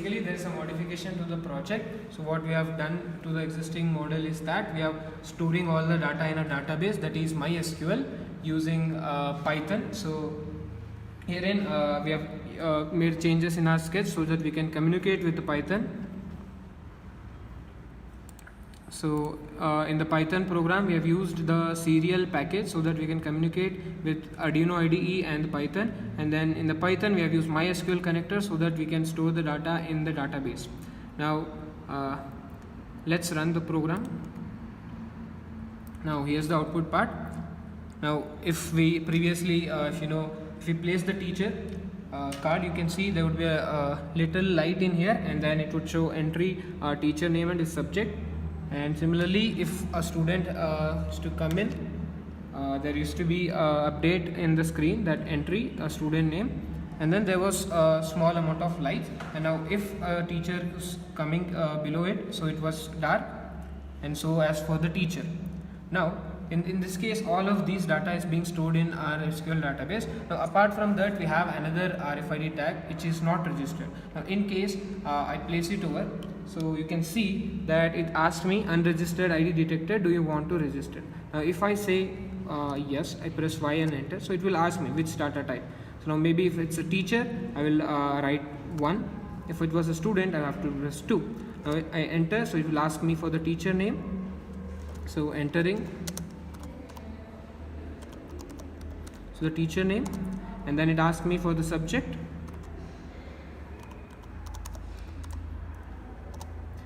basically there is a modification to the project. So what we have done to the existing model is that we are storing all the data in a database, that is MySQL, using Python. So herein we have made changes in our sketch so that we can communicate with the Python. So in the Python program we have used the serial package so that we can communicate with Arduino IDE and Python, and then in the Python we have used MySQL connector so that we can store the data in the database. Now let's run the program. Now here's the output part. Now if we previously if we place the teacher card, you can see there would be a little light in here, and then it would show entry, teacher name and his subject. And similarly, if a student is to come in, there used to be update in the screen that entry, a student name, and then there was a small amount of light. And now if a teacher is coming below it, so it was dark, and so as for the teacher. Now in this case, all of these data is being stored in our SQL database. Now apart from that, we have another RFID tag which is not registered. Now in case I place it over, so you can see that it asked me unregistered ID detected, do you want to register? Now if I say yes, I press Y and enter, so it will ask me which data type. So now maybe if it's a teacher, I will write 1. If it was a student, I have to press 2. Now I enter, so it will ask me for the teacher name. So entering, so the teacher name, and then it asks me for the subject,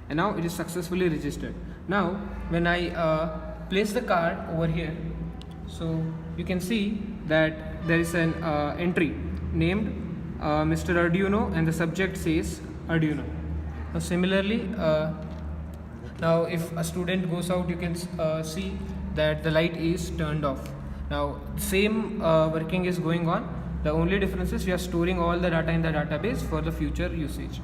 and now it is successfully registered. Now when I place the card over here, so you can see that there is an entry named Mr. Arduino, and the subject says Arduino. Now similarly, now if a student goes out, you can see that the light is turned off. Now same working is going on. The only difference is we are storing all the data in the database for the future usage.